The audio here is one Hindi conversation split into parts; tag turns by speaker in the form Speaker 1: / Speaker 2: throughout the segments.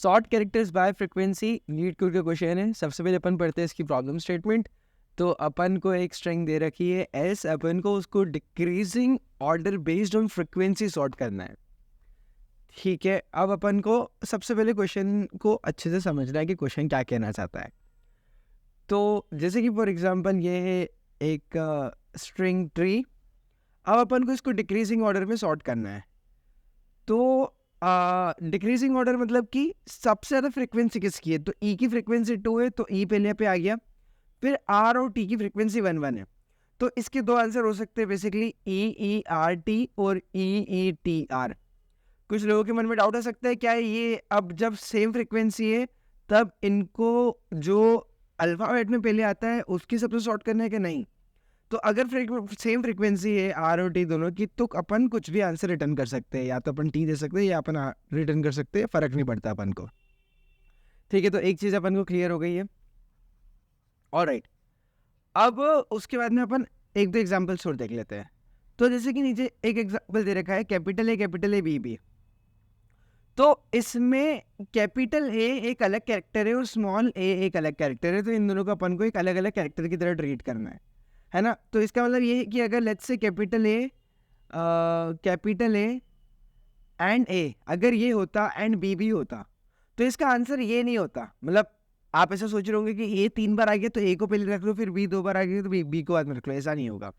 Speaker 1: Sort characters bye frequency leet code का क्वेश्चन है। सबसे पहले अपन पढ़ते हैं इसकी प्रॉब्लम स्टेटमेंट। तो अपन को एक स्ट्रिंग दे रखी है एस, अपन को उसको decreasing order based on frequency sort करना है। ठीक है, अब अपन को सबसे पहले क्वेश्चन को अच्छे से समझना है कि क्वेश्चन क्या कहना चाहता है। तो जैसे कि फॉर एग्जांपल ये है एक स्ट्रिंग ट्री। अब अपन को इसको डिक्रीजिंग ऑर्डर में सॉर्ट करना है। तो डिक्रीजिंग ऑर्डर मतलब कि सबसे ज़्यादा फ्रीक्वेंसी किसकी है, तो ई की फ्रीक्वेंसी 2 है तो ई पहले पे आ गया। फिर आर और टी की फ्रीक्वेंसी 1 है। तो इसके दो आंसर हो सकते हैं बेसिकली, ई ई आर टी और ई ई टी आर। कुछ लोगों के मन में डाउट आ सकता है क्या ये अब जब सेम फ्रीक्वेंसी है तब इनको जो अल्फाबेट में पहले आता है उसकी सबसे सॉर्ट करना है कि नहीं। तो अगर सेम फ्रीक्वेंसी है आर और टी दोनों की तो अपन कुछ भी आंसर रिटर्न कर सकते हैं, या तो अपन टी दे सकते हैं या अपन रिटर्न कर सकते हैं, फर्क नहीं पड़ता अपन को। ठीक है, तो एक चीज़ अपन को क्लियर हो गई है। ऑलराइट, अब उसके बाद में अपन एक दो एग्जाम्पल्स और देख लेते हैं। तो जैसे कि नीचे एक एग्जाम्पल दे रखा है कैपिटल ए बी बी। तो इसमें कैपिटल ए एक अलग कैरेक्टर है और स्मॉल ए एक अलग कैरेक्टर है। तो इन दोनों को अपन को एक अलग अलग कैरेक्टर की तरह ट्रीट करना है ना। तो इसका मतलब ये है कि अगर let's say capital A and ए अगर ये होता एंड बी भी होता तो इसका आंसर ये नहीं होता। मतलब आप ऐसा सोच रहे होंगे कि ए 3 बार आ गया तो ए को पहले रख लो, फिर बी 2 बार आ गया तो बी को बाद में रख लो, ऐसा नहीं होगा।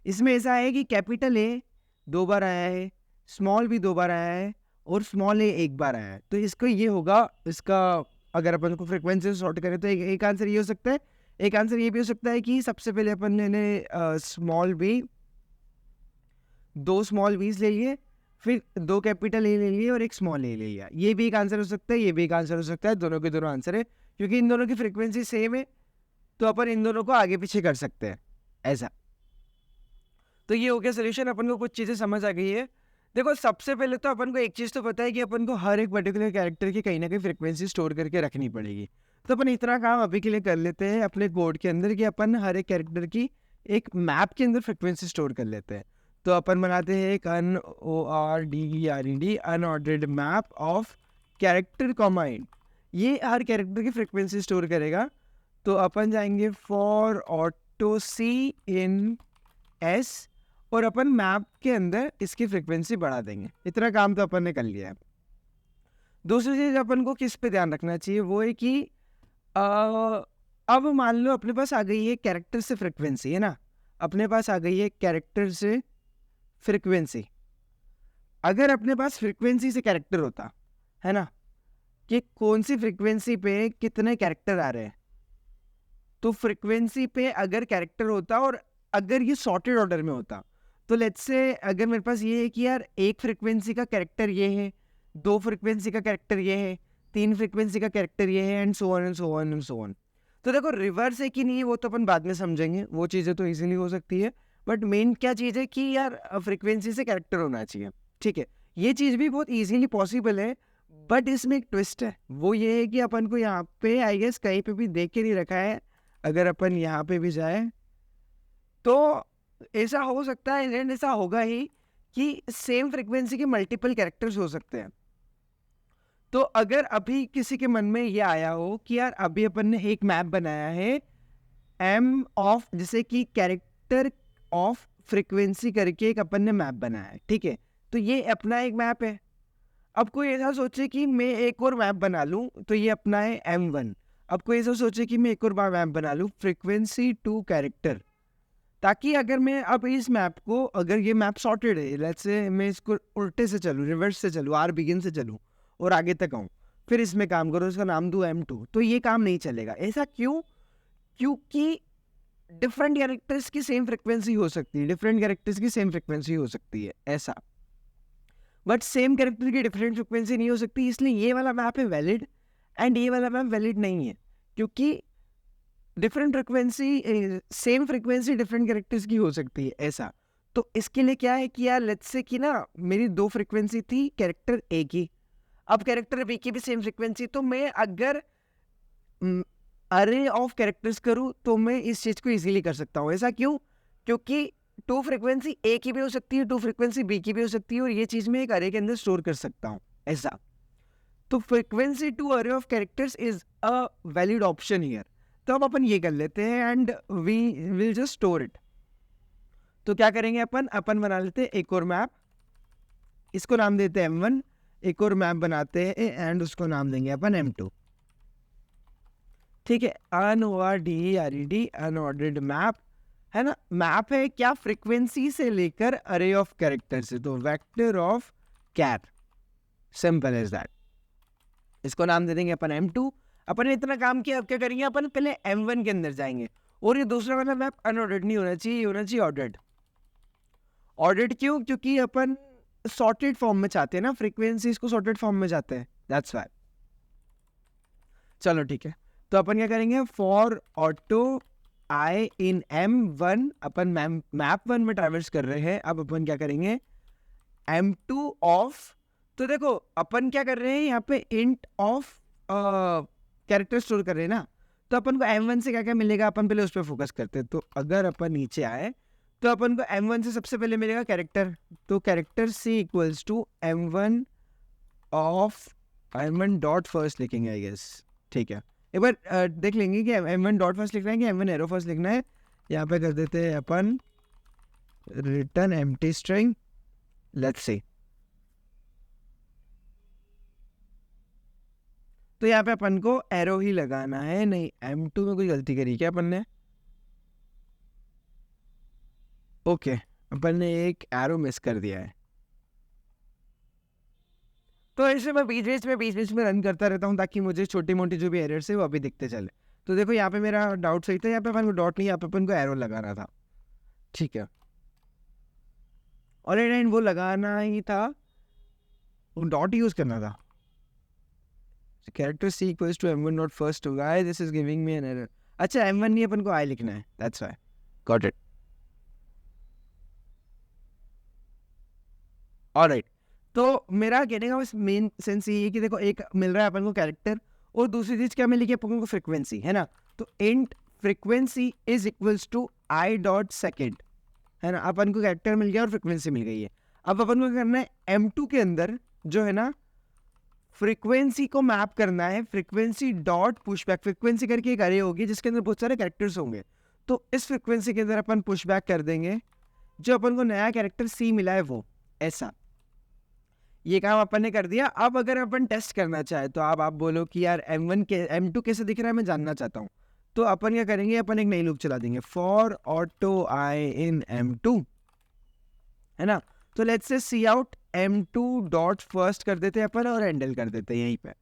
Speaker 1: इसमें ऐसा है कि कैपिटल ए 2 बार आया है, स्मॉल भी 2 बार आया है और स्मॉल ए 1 बार आया है। तो इसको ये होगा, इसका अगर अपन को फ्रिक्वेंसी सॉर्ट करें तो एक आंसर ये हो सकता है। एक आंसर ये भी हो सकता है कि सबसे पहले अपन ने स्मॉल बी, 2 स्मॉल बीज ले लिए, फिर 2 कैपिटल ए ले लिए और एक स्मॉल ए ले लिया। ये भी एक आंसर हो सकता है, ये भी एक आंसर हो सकता है। दोनों के दोनों आंसर है क्योंकि इन दोनों की फ्रीक्वेंसी सेम है तो अपन इन दोनों को आगे पीछे कर सकते हैं ऐसा। तो ये हो गया सोल्यूशन। अपन को कुछ चीज़ें समझ आ गई है। देखो, सबसे पहले तो अपन को एक चीज़ तो पता है कि अपन को हर एक पर्टिकुलर कैरेक्टर की कहीं ना कहीं फ्रीक्वेंसी स्टोर करके रखनी पड़ेगी। तो अपन इतना काम अभी के लिए कर लेते हैं अपने कोड के अंदर कि अपन हर एक कैरेक्टर की एक मैप के अंदर फ्रीक्वेंसी स्टोर कर लेते हैं। तो अपन बनाते हैं एक unordered map of character comma int। ये हर कैरेक्टर की फ्रीक्वेंसी स्टोर करेगा। तो अपन जाएंगे for auto C in S और अपन मैप के अंदर इसकी फ्रीक्वेंसी बढ़ा देंगे। इतना काम तो अपन ने कर लिया है। दूसरी चीज़ अपन को किस पे ध्यान रखना चाहिए वो है कि अब मान लो अपने पास आ गई है कैरेक्टर से फ्रीक्वेंसी, है ना। अपने पास आ गई है कैरेक्टर से फ्रीक्वेंसी। अगर अपने पास फ्रीक्वेंसी से कैरेक्टर होता, है ना, कि कौन सी फ्रीक्वेंसी पे कितने कैरेक्टर आ रहे हैं, तो फ्रीक्वेंसी पे अगर कैरेक्टर होता और अगर ये सॉर्टेड ऑर्डर में होता तो लेट्स से अगर मेरे पास ये है कि यार एक फ्रीक्वेंसी का कैरेक्टर ये है, 2 फ्रीक्वेंसी का कैरेक्टर ये है, 3 फ्रीक्वेंसी का कैरेक्टर ये है, and so on and so on and so on. तो देखो, रिवर्स है कि नहीं है वो तो अपन बाद में समझेंगे, वो चीज़ें तो इजीली हो सकती है। बट मेन क्या चीज़ है कि यार फ्रीक्वेंसी से कैरेक्टर होना चाहिए। ठीक है, ये चीज़ भी बहुत ईजिली पॉसिबल है। बट इसमें एक ट्विस्ट है, वो ये है कि अपन को यहाँ पे आई गेस कहीं पे भी देख के नहीं रखा है। अगर अपन यहाँ पे भी जाए तो ऐसा हो सकता है, एंड ऐसा होगा ही कि सेम फ्रीक्वेंसी के मल्टीपल कैरेक्टर्स हो सकते हैं। तो अगर अभी किसी के मन में ये आया हो कि यार अभी अपन ने एक मैप बनाया है एम ऑफ, जैसे कि कैरेक्टर ऑफ फ्रीक्वेंसी करके एक अपन ने मैप बनाया है, ठीक है। तो ये अपना एक मैप है। अब कोई ऐसा सोचे कि मैं एक और मैप बना लूँ, तो ये अपना है M1। अब कोई ऐसा सोचे कि मैं एक और मैप बना लूँ फ्रीक्वेंसी टू कैरेक्टर, ताकि अगर मैं अब इस मैप को, अगर ये मैप सॉर्टेड है, लेट्स से मैं इसको उल्टे से चलूँ, रिवर्स से चलूँ, आर बिगिन से चलूँ और आगे तक आऊँ, फिर इसमें काम करो, इसका नाम दूँ M2, तो ये काम नहीं चलेगा। ऐसा क्यों? क्योंकि डिफरेंट कैरेक्टर्स की सेम फ्रीक्वेंसी हो सकती है, डिफरेंट कैरेक्टर्स की सेम फ्रीक्वेंसी हो सकती है ऐसा। बट सेम कैरेक्टर की डिफरेंट फ्रिक्वेंसी नहीं हो सकती, इसलिए ये वाला मैप है वैलिड एंड ये वाला मैप वैलिड नहीं है, क्योंकि different frequency same frequency different characters की हो सकती है ऐसा। तो इसके लिए क्या है कि यार लेट्स से कि ना मेरी 2 फ्रिक्वेंसी थी कैरेक्टर ए की, अब कैरेक्टर बी की भी सेम फ्रिक्वेंसी, तो मैं अगर अरे ऑफ कैरेक्टर्स करूँ तो मैं इस चीज़ को इजीली कर सकता हूँ। ऐसा क्यों? क्योंकि 2 फ्रिक्वेंसी ए की भी हो सकती है, 2 फ्रिक्वेंसी बी की भी हो सकती है, और ये चीज़ मैं एक अरे के अंदर स्टोर कर सकता हूँ ऐसा। तो frequency to array of characters is a valid option here. तो अब अपन ये कर लेते हैं and we will just store it. तो क्या करेंगे अपन अपन बना लेते हैं एक और मैप, इसको नाम देते हैं M1। एक और मैप बनाते हैं एंड उसको नाम देंगे अपन M2। ठीक है, अनऑर्डर्ड अनऑर्डर्ड मैप है ना। मैप है क्या, फ्रीक्वेंसी से लेकर अरे ऑफ कैरेक्टर से, तो vector of char, simple as that. इसको नाम दे देंगे अपन M2। अपन ने इतना काम किया, अब क्या करेंगे अपन पहले M1 के अंदर जाएंगे। और ये दूसरा वाला मैप अनऑर्डर्ड नहीं होना चाहिए, ये होना चाहिए ऑर्डर्ड। ऑर्डर्ड क्यों, क्योंकि अपन सॉर्टेड फॉर्म में चाहते हैं ना, फ्रीक्वेंसीज को सॉर्टेड फॉर्म में चाहते हैं, दैट्स व्हाई। चलो ठीक है, तो अपन क्या करेंगे, for auto I in M1, upon map 1 में ट्रैवर्स कर रहे हैं। अब अपन क्या करेंगे, M2 ऑफ। तो देखो अपन क्या कर रहे हैं यहाँ पे, इंट ऑफ कैरेक्टर स्टोर कर रहे हैं ना। तो अपन को M1 से क्या क्या मिलेगा, अपन पहले उस पर फोकस करते हैं। तो अगर अपन नीचे आए तो अपन को M1 से सबसे पहले मिलेगा कैरेक्टर। तो character C equals to M1 of M1 dot first लिखेंगे आई गेस। ठीक है, एक बार देख लेंगे कि M1 डॉट फर्स्ट लिखना है कि M1 एरो फर्स्ट लिखना है। यहाँ पे कर देते हैं अपन return empty string, let's see. तो यहाँ पे अपन को एरो ही लगाना है, नहीं M2 में कोई गलती करी क्या अपन ने। ओके, अपन ने एक एरो मिस कर दिया है। तो ऐसे मैं बीच में रन करता रहता हूँ ताकि मुझे छोटी मोटी जो भी एरर्स है वो अभी दिखते चले। तो देखो यहाँ पे मेरा डाउट सही था, यहाँ पे अपन को डॉट नहीं, यहाँ पे अपन को एरो लगाना था। ठीक है, और एंड वो लगाना ही था, वो डॉट यूज करना था। Character C equals to M1 dot first होगा, this is giving me an error. अच्छा M1 नहीं, अपन को I लिखना है, that's why, got it. Alright, तो मेरा कहने का बस मेन सेंस ये है कि देखो एक मिल रहा है अपन को कैरेक्टर, और दूसरी चीज क्या मिलेगी अपन को, फ्रीक्वेंसी, है ना। तो int frequency is equals to I dot second, है ना। अपन को कैरेक्टर मिल गया और फ्रीक्वेंसी मिल गई है। अब अपन को करना है M2 के अंदर जो है ना, फ्रीक्वेंसी को मैप करना है, फ्रीक्वेंसी डॉट पुशबैक। फ्रीक्वेंसी करके एक अरे होगी जिसके अंदर बहुत सारे कैरेक्टर्स होंगे। तो इस फ्रीक्वेंसी के अंदर अपन पुशबैक कर देंगे जो अपन को नया कैरेक्टर C मिला है वो, ऐसा। ये काम अपन ने कर दिया। अब अगर अपन टेस्ट करना चाहे तो आप बोलो कि यार M1 के M2 कैसे दिख रहा है, मैं जानना चाहता हूँ। तो अपन क्या करेंगे, अपन एक नई लूप चला देंगे, for auto I in M2, है ना। तो let's say C out M2 dot first कर देते हैं अपन और हैंडल कर देते हैं यहीं पे।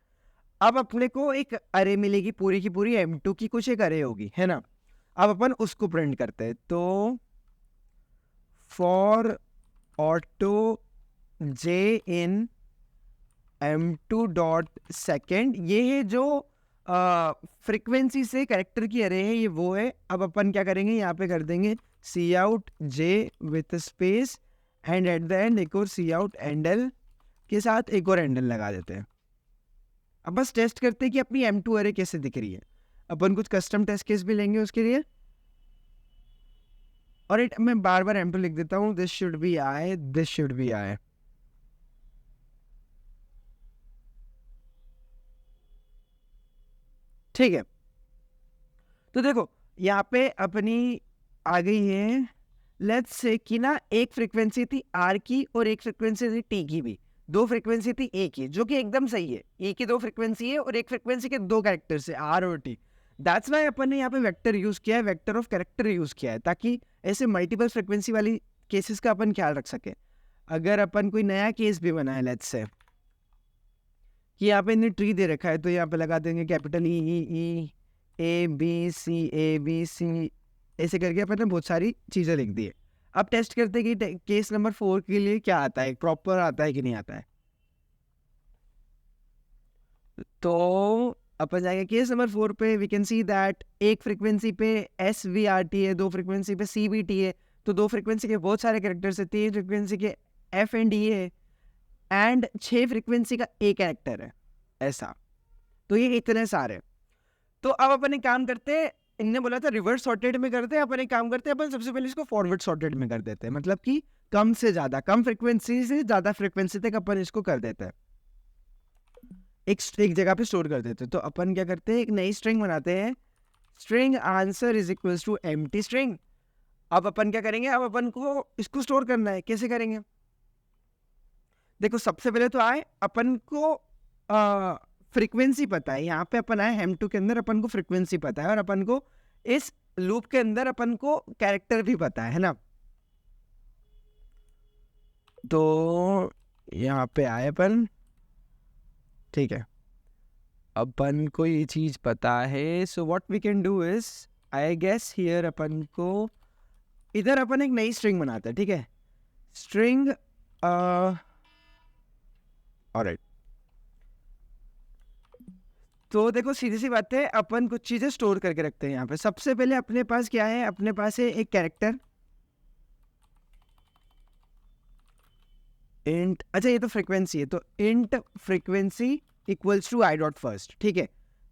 Speaker 1: अब अपने को एक अरे मिलेगी पूरी की पूरी, M2 की कुछ एक अरे होगी, है ना। अब अपन उसको प्रिंट करते हैं। तो for auto J in M2 dot second, ये है जो फ्रीक्वेंसी से कैरेक्टर की अरे है, ये वो है। अब अपन क्या करेंगे, यहाँ पे कर देंगे cout J with space and at the end एक और सी आउट एंडल के साथ एक और एंडल लगा देते हैं। अब बस टेस्ट करते हैं कि अपनी M2 अरे कैसे दिख रही है। अपन कुछ कस्टम टेस्ट केस भी लेंगे उसके लिए, और मैं बार बार M2 लिख देता हूँ, this should be I, this should be I। ठीक है, तो देखो यहाँ पे अपनी आ गई है, लेट्स से कि ना एक फ्रीक्वेंसी थी R की और एक फ्रीक्वेंसी थी T की भी। दो फ्रीक्वेंसी थी A की, जो कि एकदम सही है, A की दो फ्रीक्वेंसी है और एक फ्रीक्वेंसी के दो कैरेक्टर है R और T। दैट्स वाई अपन ने यहाँ पे वेक्टर यूज किया है, वेक्टर ऑफ कैरेक्टर यूज किया है, ताकि ऐसे मल्टीपल फ्रीक्वेंसी वाली केसेस का अपन ख्याल रख सके। अगर अपन कोई नया केस भी बनाए, लेट्स से कि यहाँ पे इन्हें ट्री दे रखा है, तो यहाँ पे लगा देंगे कैपिटल E ABC ऐसे करके अपन ने बहुत सारी चीज़ें लिख दी है। अब टेस्ट करते हैं कि केस नंबर 4 के लिए क्या आता है, प्रॉपर आता है कि नहीं आता है। तो अपन जाएंगे केस नंबर 4 पे, वी कैन सी दैट एक फ्रीक्वेंसी पे SVRT है, दो फ्रीक्वेंसी पे CVT है। तो दो फ्रीक्वेंसी के बहुत सारे कैरेक्टर्स है, तीन फ्रीक्वेंसी के F एंड E है, एंड 6 फ्रीक्वेंसी का A कैरेक्टर है, ऐसा। तो ये इतने सारे। तो अब अपन एक काम करते हैं, इनने बोला था रिवर्स सॉर्टेड में करते हैं, अपन एक काम करते हैं, अपन सबसे पहले इसको फॉरवर्ड सॉर्टेड में कर देते हैं, मतलब कि कम से ज़्यादा, कम फ्रीक्वेंसी से ज़्यादा फ्रीक्वेंसी तक अपन इसको कर देते हैं। एक जगह पे स्टोर कर देते हैं। तो अपन क्या करते हैं, एक नई स्ट्रिंग बनाते हैं, string answer is equals to empty string. अब अपन क्या करेंगे, अब अपन को इसको स्टोर करना है, कैसे करेंगे? देखो सबसे पहले तो आए अपन को फ्रीक्वेंसी पता है, यहाँ पे अपन आए hem2 के अंदर अपन को फ्रीक्वेंसी पता है, और अपन को इस लूप के अंदर अपन को कैरेक्टर भी पता है ना। तो यहाँ पे आए अपन, ठीक है, अपन को ये चीज पता है। So what we can do is, I guess here अपन को इधर अपन एक नई स्ट्रिंग बनाते हैं, ठीक है, स्ट्रिंग ऑलराइट। तो देखो सीधी सी बात है, अपन कुछ चीजें स्टोर करके रखते हैं यहाँ पे। सबसे पहले अपने पास क्या है, अपने पास है एक कैरेक्टर इंट, अच्छा ये तो फ्रीक्वेंसी है, तो int frequency equals to I dot first, ठीक है।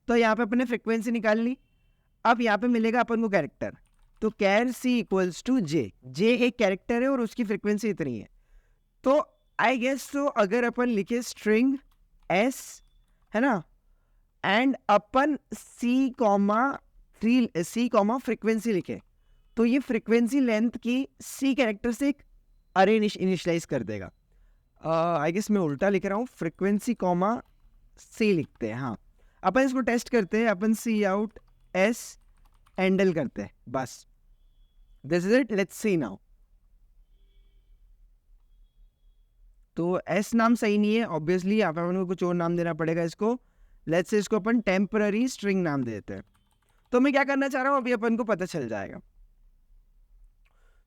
Speaker 1: तो यहाँ पे अपने फ्रीक्वेंसी निकाल ली। अब यहाँ पे मिलेगा अपन को कैरेक्टर, तो कैर सी इक्वल्स टू जे, जे एक कैरेक्टर है और उसकी फ्रीक्वेंसी इतनी है। तो आई गेस तो अगर अपन लिखे स्ट्रिंग एस, है ना, एंड अपन सी कॉमा फ्रीक्वेंसी लिखे, तो ये फ्रीक्वेंसी लेंथ की सी कैरेक्टर से एक अरे इनिशियलाइज कर देगा। आई गेस मैं उल्टा लिख रहा हूँ, फ्रीक्वेंसी कॉमा सी लिखते हैं। हाँ, अपन इसको टेस्ट करते हैं, अपन सी आउट एस हैंडल करते हैं, बस this is it, let's see now. तो एस नाम सही नहीं है ऑब्वियसली, यहाँ पे अपन को कुछ और नाम देना पड़ेगा इसको। लेट्स से इसको अपन टेम्पररी स्ट्रिंग नाम देते हैं। तो मैं क्या करना चाह रहा हूँ अभी अपन को पता चल जाएगा।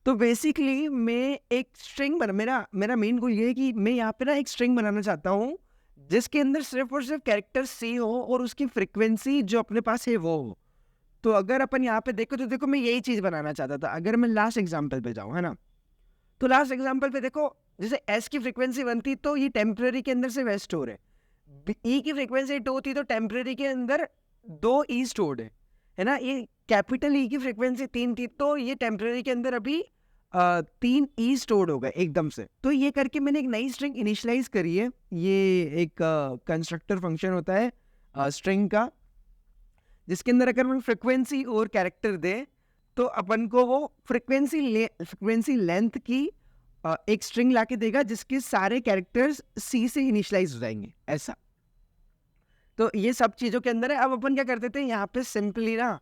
Speaker 1: तो बेसिकली मैं एक स्ट्रिंग मेरा मेन गोल ये है कि मैं यहाँ पे ना एक स्ट्रिंग बनाना चाहता हूँ जिसके अंदर सिर्फ और सिर्फ कैरेक्टर सी हो और उसकी फ्रीक्वेंसी जो अपने पास है वो हो। तो अगर अपन यहाँ पे देखो, तो देखो मैं यही चीज बनाना चाहता था। अगर मैं लास्ट एग्जाम्पल पे जाऊँ, है ना, तो लास्ट एग्जाम्पल पे देखो, जैसे एस की फ्रीक्वेंसी 1 थी तो ये टेम्पररी के अंदर सिर्फ एस स्टोर है। ई की फ्रीक्वेंसी 2 थी तो टेम्पररी के अंदर 2 ई स्टोर्ड है ना। ये कैपिटल ई की फ्रीक्वेंसी 3 थी तो ये टेम्पररी के अंदर अभी 3 ई स्टोर्ड हो गए एकदम से। तो ये करके मैंने एक नई स्ट्रिंग इनिशियलाइज करी है। ये एक कंस्ट्रक्टर फंक्शन होता है स्ट्रिंग का, जिसके अंदर अगर हम फ्रीक्वेंसी और कैरेक्टर दे तो अपन को वो फ्रीक्वेंसी लेंथ की एक स्ट्रिंग लाके देगा जिसके सारे कैरेक्टर्स सी से इनिशियलाइज हो जाएंगे, ऐसा। तो ये सब चीजों के अंदर है। अब अपन क्या करते थे यहाँ पे, सिंपली ना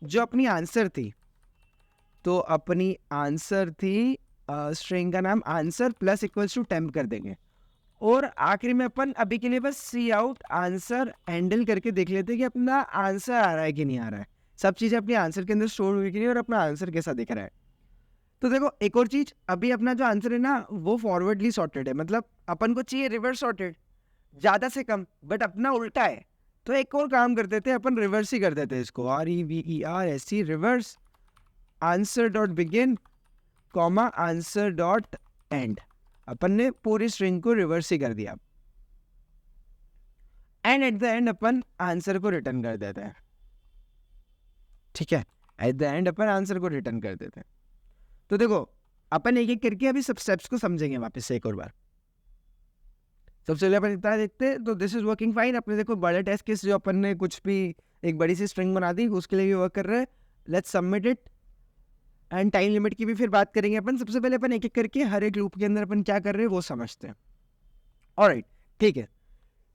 Speaker 1: जो अपनी आंसर थी, तो अपनी आंसर थी स्ट्रिंग का नाम answer plus equals to temp कर देंगे, और आखिरी में अपन अभी के लिए बस सी आउट आंसर हैंडल करके देख लेते हैं कि अपना आंसर आ रहा है कि नहीं आ रहा है। सब चीज़ें अपने आंसर के अंदर स्टोर हुई कि नहीं और अपना आंसर कैसा दिख रहा है। तो देखो एक और चीज़, अभी अपना जो आंसर है ना वो फॉरवर्डली सॉर्टेड है, मतलब अपन को चाहिए रिवर्स सॉर्टेड, ज़्यादा से कम, बट अपना उल्टा है। तो एक और काम कर देते हैं, अपन रिवर्स ही कर देते हैं इसको, REVERS, reverse answer dot begin comma answer dot end. अपन ने पूरी स्ट्रिंग को रिवर्स ही कर दिया, एंड एट द एंड अपन आंसर को रिटर्न कर देते हैं, ठीक है। एट द एंड अपन आंसर को रिटर्न कर देते हैं। तो देखो अपन एक एक करके अभी सब स्टेप्स को समझेंगे वापस से एक और बार। सबसे पहले अपन इतना देखते हैं, तो दिस इज वर्किंग फाइन। अपने देखो बड़े टेस्ट केस जो अपन ने कुछ भी एक बड़ी सी स्ट्रिंग बना दी उसके लिए भी वर्क कर रहे हैं। Let's submit it, and time limit की भी फिर बात करेंगे अपन। सबसे पहले अपन एक एक करके हर एक लूप के अंदर अपन क्या कर रहे हैं वो समझते हैं। ऑलराइट, ठीक है।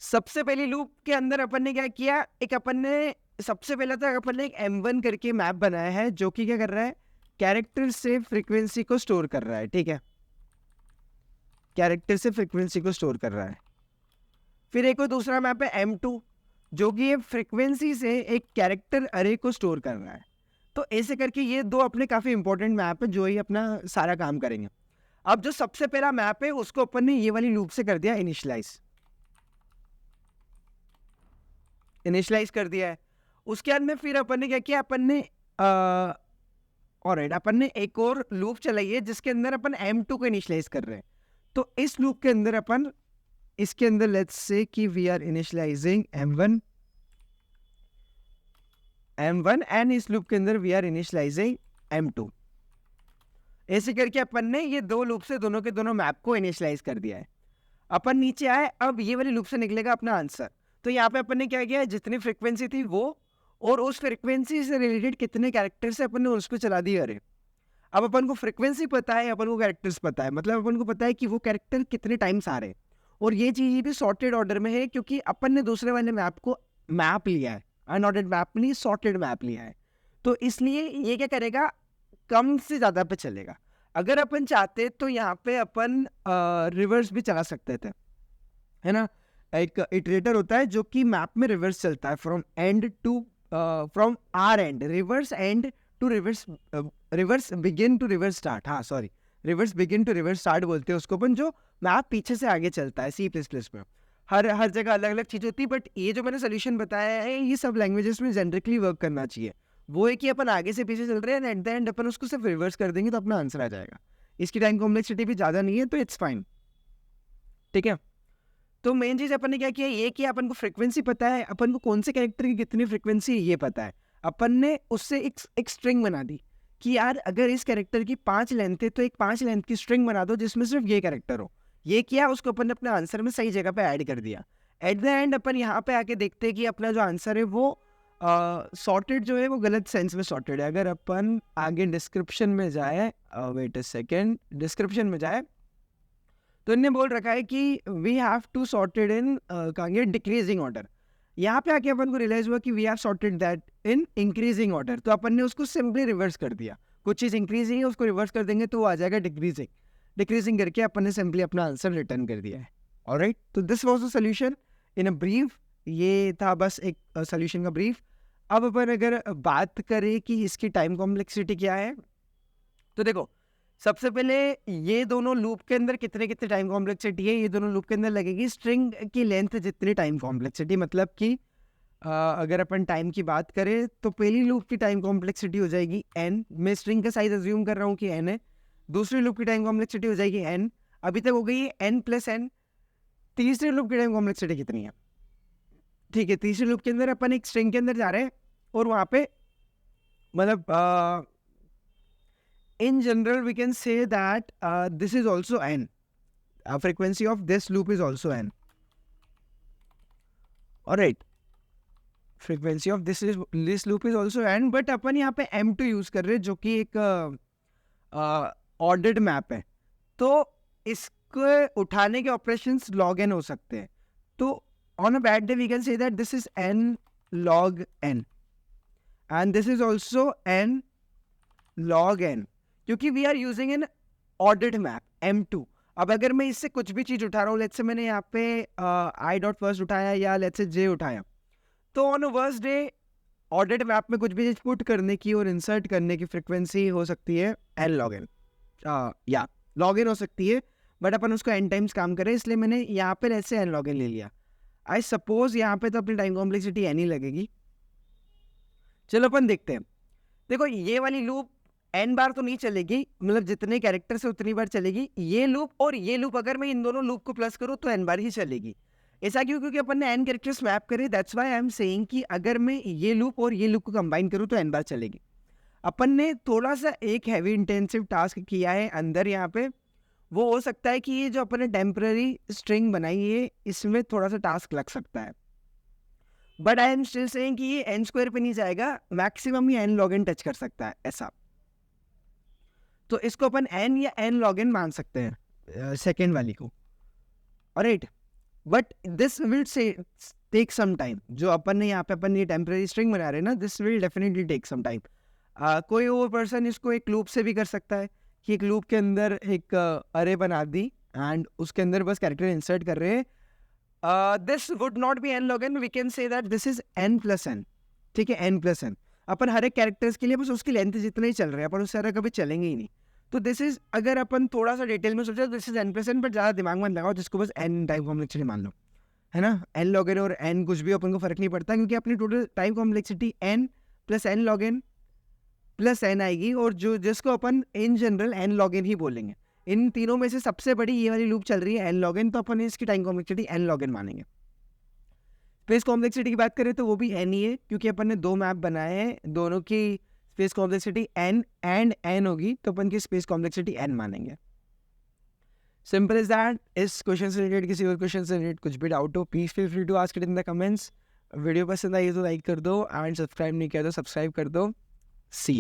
Speaker 1: सबसे पहली लूप के अंदर अपन ने क्या किया, एक अपन ने सबसे पहले तो अपन ने एक M1 करके मैप बनाया है जो कि क्या कर रहा है, कैरेक्टर से फ्रीक्वेंसी को स्टोर कर रहा है, ठीक है, कैरेक्टर से फ्रीक्वेंसी को स्टोर कर रहा है। फिर एक और दूसरा मैप है M2 जो कि ये फ्रीक्वेंसी से एक कैरेक्टर अरे को स्टोर कर रहा है। तो ऐसे करके ये दो अपने काफी इंपॉर्टेंट मैप है जो ही अपना सारा काम करेंगे। अब जो सबसे पहला मैप है उसको अपन ने ये वाली लूप से कर दिया इनिशियलाइज कर दिया है। उसके बाद में फिर अपन ने क्या किया, अपन ने ऑलराइट अपन ने एक और लूप चलाई है जिसके अंदर अपन M2 को इनिशियलाइज कर रहे हैं। तो इस लूप के अंदर अपन इसके अंदर लेट्स से कि we are initializing M1 and इस लूप के अंदर वी आर इनिशियलाइजिंग M2। ऐसे करके अपन ने ये दो लूप से दोनों के दोनों मैप को इनिशियलाइज कर दिया है। अपन नीचे आए, अब ये वाली लूप से निकलेगा अपना आंसर। तो यहाँ पे अपन ने क्या किया, जितनी फ्रिक्वेंसी थी वो और उस फ्रिक्वेंसी से रिलेटेड कितने कैरेक्टर्स है अपन ने उस पर चला दिया। अरे अब अपन को फ्रिक्वेंसी पता है, अपन को कैरेक्टर्स पता है, मतलब अपन को पता है कि वो कैरेक्टर कितने टाइम्स आ रहे हैं। और ये चीज़ भी सॉर्टेड ऑर्डर में है क्योंकि अपन ने दूसरे वाले मैप को मैप लिया है, अनऑर्डर्ड मैप नहीं, सॉर्टेड मैप लिया है। तो इसलिए ये क्या करेगा, कम से ज़्यादा पे चलेगा। अगर अपन चाहते तो यहाँ पे अपन रिवर्स भी चला सकते थे, है ना। एक इटरेटर होता है जो कि मैप में रिवर्स चलता है, from end to from r end, reverse end to reverse, reverse begin to reverse start, हाँ sorry, reverse begin to reverse start बोलते हैं उसको अपन, जो मैप पीछे से आगे चलता है। C++ में हर जगह अलग अलग चीज़ होती है, बट ये जो मैंने सोल्यूशन बताया है ये सब लैंग्वेजेस में जनरली वर्क करना चाहिए। वो है कि अपन आगे से पीछे चल रहे हैं, एट द एंड अपन उसको सिर्फ रिवर्स कर देंगे तो अपना आंसर आ जाएगा। इसकी टाइम कॉम्प्लेक्सिटी भी ज़्यादा नहीं है, तो इट्स फाइन, ठीक है। तो मेन चीज़ अपन ने क्या किया, ये कि अपन को फ्रिक्वेंसी पता है, अपन को कौन से कैरेक्टर की कितनी फ्रिक्वेंसी है ये पता है। अपन ने उससे एक स्ट्रिंग बना दी कि यार अगर इस कैरेक्टर की 5 लेंथ है तो एक 5 लेंथ की स्ट्रिंग बना दो जिसमें सिर्फ ये कैरेक्टर हो। ये किया, उसको अपन ने अपने आंसर में सही जगह पे ऐड कर दिया। एट द एंड अपन यहाँ पे आके देखते हैं कि अपना जो आंसर है वो सॉर्टेड जो है वो गलत सेंस में सॉर्टेड है। अगर अपन आगे डिस्क्रिप्शन में जाए, वेट अ सेकेंड, डिस्क्रिप्शन में जाए तो इन्हें बोल रखा है कि we have to sorted in कहेंगे डिक्रीजिंग ऑर्डर। यहाँ पे आके अपन को रियलाइज हुआ कि we have sorted that in increasing order, तो अपन ने उसको सिंपली रिवर्स कर दिया। कुछ चीज़ इंक्रीजिंग है उसको रिवर्स कर देंगे तो वो आ जाएगा डिक्रीजिंग, डिक्रीजिंग करके अपन ने सिंपली अपना आंसर रिटर्न कर दिया है। ऑलराइट, तो this was the solution in a brief. ये था बस एक सॉल्यूशन का ब्रीफ। अब अपन अगर बात करें कि इसकी टाइम कॉम्प्लेक्सिटी क्या है, तो देखो सबसे पहले ये दोनों लूप के अंदर कितने कितने टाइम कॉम्प्लेक्सिटी है, ये दोनों लूप के अंदर लगेगी स्ट्रिंग की लेंथ जितनी टाइम कॉम्प्लेक्सिटी, मतलब कि अगर अपन टाइम की बात करें तो पहली लूप की टाइम कॉम्प्लेक्सिटी हो जाएगी n, मैं स्ट्रिंग का साइज अज्यूम कर रहा हूँ कि n है। दूसरी लूप की टाइम कॉम्प्लेक्सिटी हो जाएगी n, अभी तक हो गई है n+n। तीसरी लूप की टाइम कॉम्प्लेक्सिटी कितनी है, ठीक है, तीसरी लूप के अंदर अपन एक स्ट्रिंग के अंदर जा रहे हैं और वहाँ पे मतलब in general we can say that this is also n, frequency of this loop is also n. Alright, frequency of this loop is also n, but अपन यहाँ पे m2 यूज कर रहे हैं जो कि एक ऑर्डर्ड मैप है, तो इसको उठाने के ऑपरेशंस log n हो सकते हैं। तो on a bad day we can say that this is n log n and this is also n log n, क्योंकि we are using an ordered map m2। अब अगर मैं इससे कुछ भी चीज़ उठा रहा हूँ, लेट्स से मैंने यहाँ पे i.first उठाया या लेट्स से j उठाया, तो on worst day ordered map में कुछ भी चीज़ पुट करने की और इंसर्ट करने की फ्रिक्वेंसी हो सकती है n log n, या log n हो सकती है, बट अपन उसको n टाइम्स काम करें इसलिए मैंने यहाँ पे let's say n log n ले लिया। आई सपोज यहाँ पे तो अपनी टाइम कॉम्प्लेक्सिटी n ही लगेगी। चलो अपन देखते हैं। देखो ये वाली लूप n बार तो नहीं चलेगी, मतलब जितने कैरेक्टर से उतनी बार चलेगी। ये लूप और ये लूप अगर मैं इन दोनों लूप को प्लस करूँ तो n बार ही चलेगी। ऐसा क्यों, क्योंकि अपन ने n कैरेक्टर्स मैप करे, that's why I am saying कि अगर मैं ये लूप और ये लूप को कंबाइन करूँ तो n बार चलेगी। अपन ने थोड़ा सा एक हैवी इंटेंसिव टास्क किया है अंदर यहाँ पे, वो हो सकता है कि ये जो अपन ने टेम्पररी स्ट्रिंग बनाई है इसमें थोड़ा सा टास्क लग सकता है, but I am still saying कि ये n² पे नहीं जाएगा, मैक्सिमम ये n log n टच कर सकता है ऐसा। तो इसको अपन n या n log n मान सकते हैं सेकेंड वाली को। Alright, but this will say take some time. जो अपन ने यहाँ पे अपन ये टेम्पररी स्ट्रिंग बना रहे हैं ना, this will definitely take some time. कोई और पर्सन इसको एक लूप से भी कर सकता है कि एक लूप के अंदर एक अरे बना दी एंड उसके अंदर बस कैरेक्टर इंसर्ट कर रहे हैं। This would not be n log n, we can say that this is n+n, ठीक है, n+n। अपन हर एक कैरेक्टर्स के लिए बस उसकी लेंथ जितने ही चल रहे हैं, अपन उससे ज़्यादा कभी चलेंगे ही नहीं। तो दिस इज, अगर अपन थोड़ा सा डिटेल में सोचा, दिस इज n+n, बट ज़्यादा दिमाग में लगाओ, जिसको बस n टाइम कॉम्प्लेक्सिटी मान लो, है ना। n log n और n कुछ भी अपन को फर्क नहीं पड़ता, क्योंकि अपनी total time complexity n + n log n + n आएगी, और जो जिसको अपन in general n log n ही बोलेंगे। इन तीनों में से सबसे बड़ी ये वाली लूप चल रही है n log n, तो अपन इसकी time complexity n log n मानेंगे। स्पेस कॉम्प्लेक्सिटी की बात करें तो वो भी n ही है, क्योंकि अपन ने दो मैप बनाए हैं, दोनों की space complexity n and n होगी, तो अपन की स्पेस कॉम्प्लेक्सिटी n मानेंगे। Simple is that. इस क्वेश्चन से रिलेटेड किसी और क्वेश्चन से रिलेटेड कुछ भी डाउट हो, please feel free to ask it in the comments. Video पसंद आई तो लाइक कर दो एंड सब्सक्राइब नहीं किया तो सब्सक्राइब कर दो. सी या.